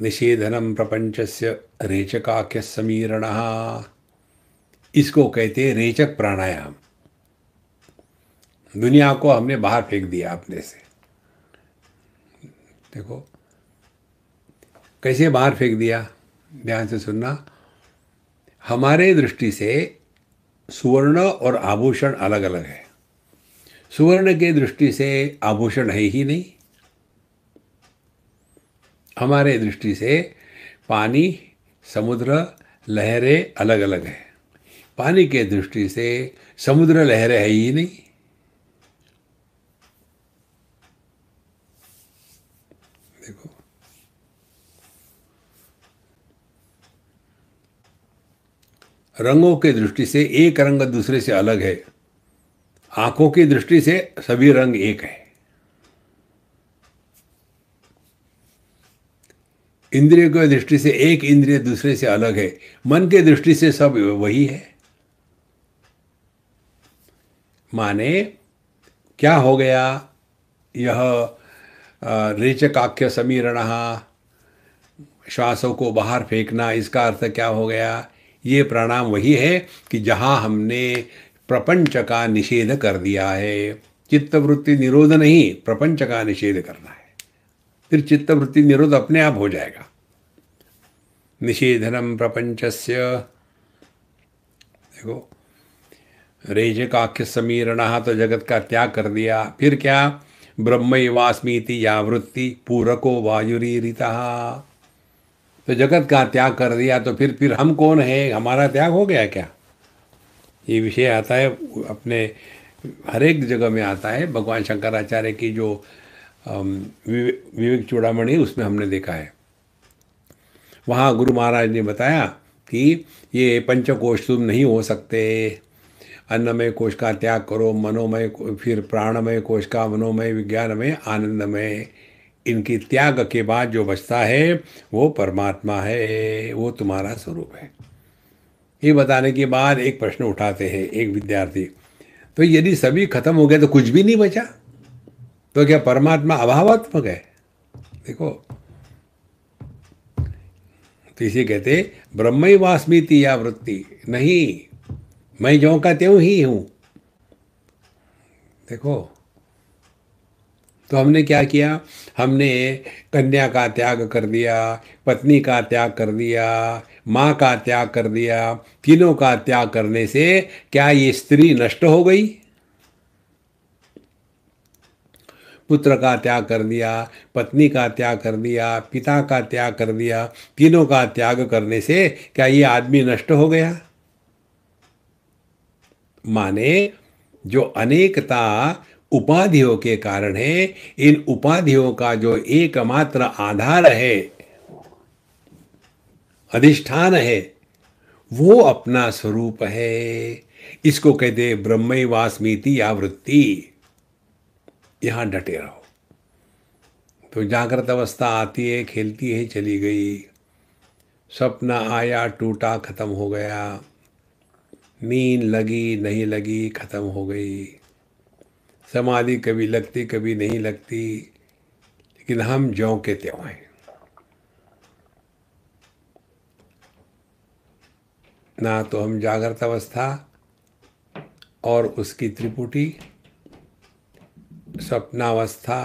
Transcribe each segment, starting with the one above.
निषेधनम प्रपंचस्य रेचकाख्य समीरणः। इसको कहते हैं रेचक प्राणायाम। दुनिया को हमने बाहर फेंक दिया अपने से। देखो कैसे बाहर फेंक दिया, ध्यान से सुनना। हमारे दृष्टि से सुवर्ण और आभूषण अलग अलग है। सुवर्ण के दृष्टि से आभूषण है ही नहीं। हमारे दृष्टि से पानी, समुद्र, लहरें अलग अलग है। पानी के दृष्टि से समुद्र लहरें है ही नहीं। देखो रंगों के दृष्टि से एक रंग दूसरे से अलग है। आंखों की दृष्टि से सभी रंग एक है। इंद्रियों की दृष्टि से एक इंद्रिय दूसरे से अलग है। मन के दृष्टि से सब वही है। माने क्या हो गया, यह रेचकाख्य समीरणः, श्वासों को बाहर फेंकना, इसका अर्थ क्या हो गया? ये प्राणायाम वही है कि जहाँ हमने प्रपंच का निषेध कर दिया है। चित्तवृत्ति निरोध नहीं, प्रपंच का निषेध करना है, फिर चित्तवृत्ति निरोध अपने आप हो जाएगा। निषेधनम प्रपंचस्य, देखो रेचकाख्य समीरणः, तो जगत का त्याग कर दिया। फिर क्या? ब्रह्मैवास्मीति या वृत्ति पूरको वायुरीरितः, तो जगत का त्याग कर दिया। तो फिर हम कौन है? हमारा त्याग हो गया क्या? ये विषय आता है अपने हर एक जगह में आता है। भगवान शंकराचार्य की जो विवेक चूड़ामणि, उसमें हमने देखा है। वहाँ गुरु महाराज ने बताया कि ये पंचकोश तुम नहीं हो सकते। अन्नमय कोश का त्याग करो, मनोमय, फिर प्राणमय कोश का, मनोमय, विज्ञानमय, आनंदमय, इनकी त्याग के बाद जो बचता है वो परमात्मा है, वो तुम्हारा स्वरूप है। ये बताने के बाद एक प्रश्न उठाते हैं एक विद्यार्थी, तो यदि सभी खत्म हो गए तो कुछ भी नहीं बचा, तो क्या परमात्मा अभावात्मक है? देखो, तो इसे कहते ब्रह्मैवास्मीति या वृत्ति, नहीं, मैं ज्यों का त्यों ही हूं। देखो, तो हमने क्या किया? हमने कन्या का त्याग कर दिया, पत्नी का त्याग कर दिया, माँ का त्याग कर दिया। तीनों का त्याग करने से क्या ये स्त्री नष्ट हो गई? पुत्र का त्याग कर दिया, पत्नी का त्याग कर दिया, पिता का त्याग कर दिया। तीनों का त्याग करने से क्या ये आदमी नष्ट हो गया? माने जो अनेकता उपाधियों के कारण है, इन उपाधियों का जो एकमात्र आधार है, अधिष्ठान है, वो अपना स्वरूप है। इसको कहते ब्रह्मैवास्मीति या वृत्ति। यहां डटे रहो। तो जागृत अवस्था आती है, खेलती है, चली गई। सपना आया, टूटा, खत्म हो गया। नींद लगी, नहीं लगी, खत्म हो गई। समाधि कभी लगती, कभी नहीं लगती, लेकिन हम ज्यों के त्यों हैं। ना तो हम जागृत अवस्था और उसकी त्रिपुटी, स्वप्नावस्था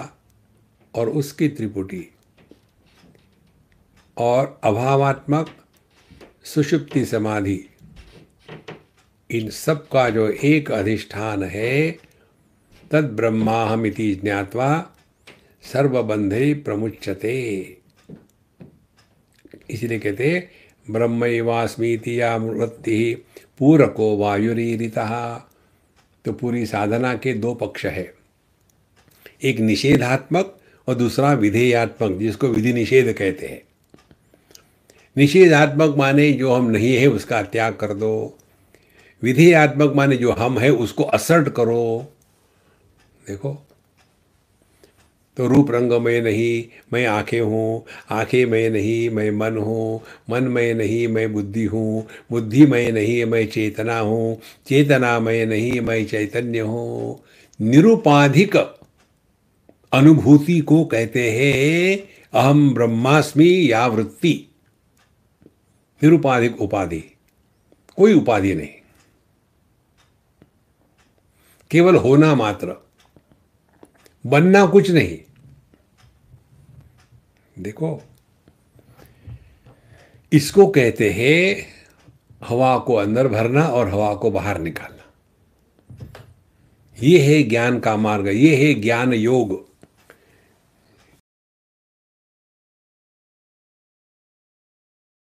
और उसकी त्रिपुटी, और अभावात्मक सुषुप्ति समाधि, इन सब का जो एक अधिष्ठान है, तद ब्रह्माहमिति ज्ञात्वा सर्वबंधे प्रमुच्यते। इसलिए कहते ब्रह्मैवास्मीति या वृत्ति पूरको वायुरीरितः। तो पूरी साधना के दो पक्ष है, एक निषेधात्मक और दूसरा विधेयात्मक, जिसको विधि निषेध कहते हैं। निषेधात्मक माने जो हम नहीं है उसका त्याग कर दो। विधेयात्मक माने जो हम है उसको असर्ट करो। देखो, तो रूप रंग में नहीं, मैं आंखें हूँ, आंखें में नहीं, मैं मन हूँ, मन में नहीं, मैं बुद्धि हूँ, बुद्धि में नहीं, मैं चेतना हूँ, चेतना में नहीं, मैं चैतन्य हूँ। निरुपाधिक अनुभूति को कहते हैं अहम ब्रह्मास्मि या वृत्ति। निरुपाधिक उपाधि, कोई उपाधि नहीं, केवल होना मात्र, बनना कुछ नहीं। देखो, इसको कहते हैं हवा को अंदर भरना और हवा को बाहर निकालना। ये है ज्ञान का मार्ग, ये है ज्ञान योग।